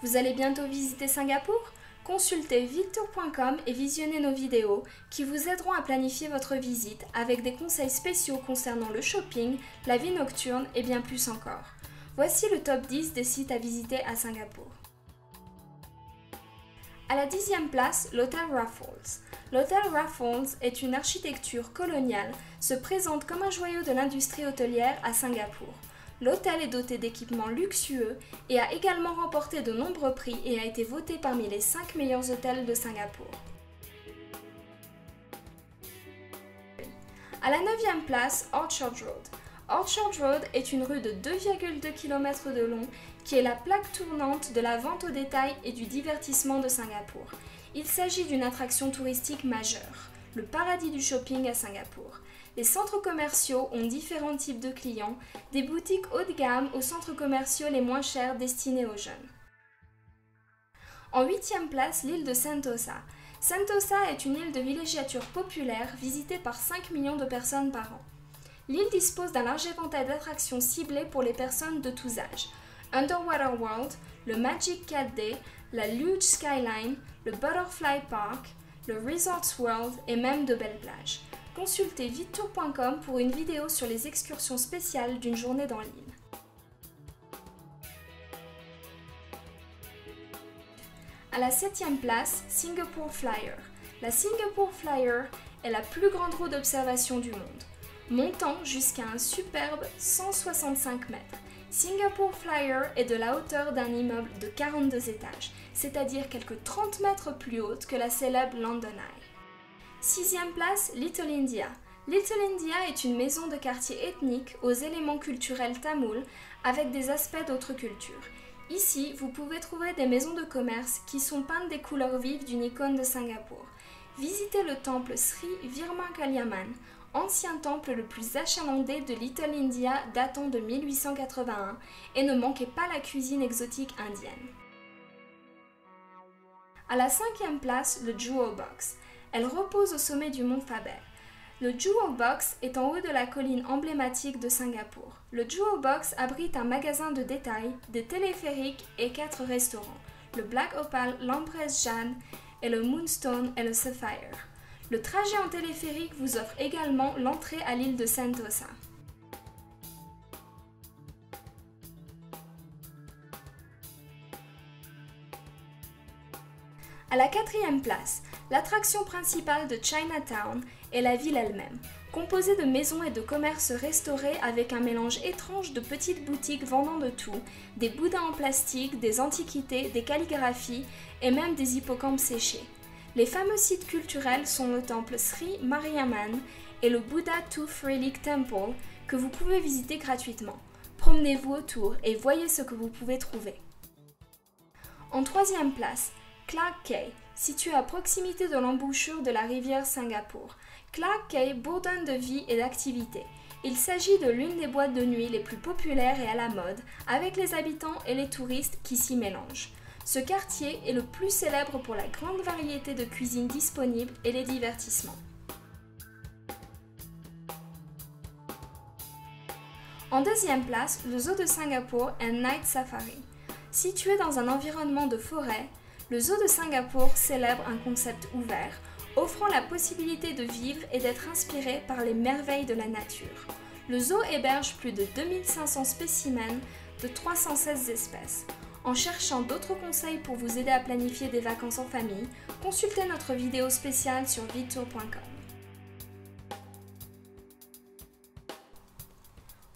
Vous allez bientôt visiter Singapour? Consultez vitetour.com et visionnez nos vidéos qui vous aideront à planifier votre visite avec des conseils spéciaux concernant le shopping, la vie nocturne et bien plus encore. Voici le top 10 des sites à visiter à Singapour. À la 10e place, l'hôtel Raffles. L'hôtel Raffles est une architecture coloniale, se présente comme un joyau de l'industrie hôtelière à Singapour. L'hôtel est doté d'équipements luxueux et a également remporté de nombreux prix et a été voté parmi les 5 meilleurs hôtels de Singapour. À la 9e place, Orchard Road. Orchard Road est une rue de 2,2 km de long qui est la plaque tournante de la vente au détail et du divertissement de Singapour. Il s'agit d'une attraction touristique majeure, le paradis du shopping à Singapour. Les centres commerciaux ont différents types de clients, des boutiques haut de gamme aux centres commerciaux les moins chers destinés aux jeunes. En 8e place, l'île de Sentosa. Sentosa est une île de villégiature populaire visitée par 5 millions de personnes par an. L'île dispose d'un large éventail d'attractions ciblées pour les personnes de tous âges. Underwater World, le Magic Cat Day, la Luge Skyline, le Butterfly Park, le Resorts World et même de belles plages. Consultez vitetour.com pour une vidéo sur les excursions spéciales d'une journée dans l'île. À la 7e place, Singapore Flyer. La Singapore Flyer est la plus grande roue d'observation du monde, montant jusqu'à un superbe 165 mètres. Singapore Flyer est de la hauteur d'un immeuble de 42 étages, c'est-à-dire quelques 30 mètres plus haute que la célèbre London Eye. 6e place, Little India. Little India est une maison de quartier ethnique aux éléments culturels tamouls avec des aspects d'autres cultures. Ici, vous pouvez trouver des maisons de commerce qui sont peintes des couleurs vives d'une icône de Singapour. Visitez le temple Sri Veeramakaliamman, ancien temple le plus achalandé de Little India datant de 1881, et ne manquez pas la cuisine exotique indienne. À la 5e place, le Jewel Box. Elle repose au sommet du mont Faber. Le Jewel Box est en haut de la colline emblématique de Singapour. Le Jewel Box abrite un magasin de détail, des téléphériques et 4 restaurants, le Black Opal, l'Empress Jeanne et le Moonstone et le Sapphire. Le trajet en téléphérique vous offre également l'entrée à l'île de Sentosa. À la 4e place, l'attraction principale de Chinatown est la ville elle-même, composée de maisons et de commerces restaurés avec un mélange étrange de petites boutiques vendant de tout, des bouddhas en plastique, des antiquités, des calligraphies et même des hippocampes séchés. Les fameux sites culturels sont le temple Sri Mariamman et le Buddha Tooth Relic Temple que vous pouvez visiter gratuitement. Promenez-vous autour et voyez ce que vous pouvez trouver. En 3e place, Clarke Quay, situé à proximité de l'embouchure de la rivière Singapour. Clarke Quay bourdonne de vie et d'activité. Il s'agit de l'une des boîtes de nuit les plus populaires et à la mode, avec les habitants et les touristes qui s'y mélangent. Ce quartier est le plus célèbre pour la grande variété de cuisine disponible et les divertissements. En 2e place, le zoo de Singapour and Night Safari. Situé dans un environnement de forêt, le zoo de Singapour célèbre un concept ouvert, offrant la possibilité de vivre et d'être inspiré par les merveilles de la nature. Le zoo héberge plus de 2500 spécimens de 316 espèces. En cherchant d'autres conseils pour vous aider à planifier des vacances en famille, consultez notre vidéo spéciale sur vitetour.com.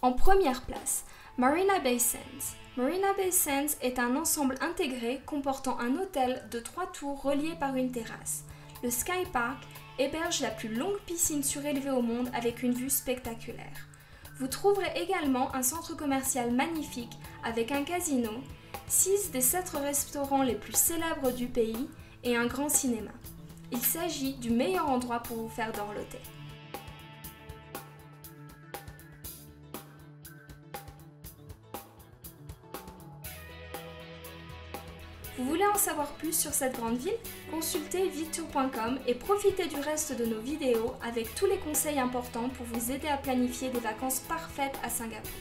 En première place, Marina Bay Sands. Marina Bay Sands est un ensemble intégré comportant un hôtel de 3 tours reliés par une terrasse. Le Sky Park héberge la plus longue piscine surélevée au monde avec une vue spectaculaire. Vous trouverez également un centre commercial magnifique avec un casino, 6 des 7 restaurants les plus célèbres du pays et un grand cinéma. Il s'agit du meilleur endroit pour vous faire dorloter. Vous voulez en savoir plus sur cette grande ville? Consultez vitetour.com et profitez du reste de nos vidéos avec tous les conseils importants pour vous aider à planifier des vacances parfaites à Singapour.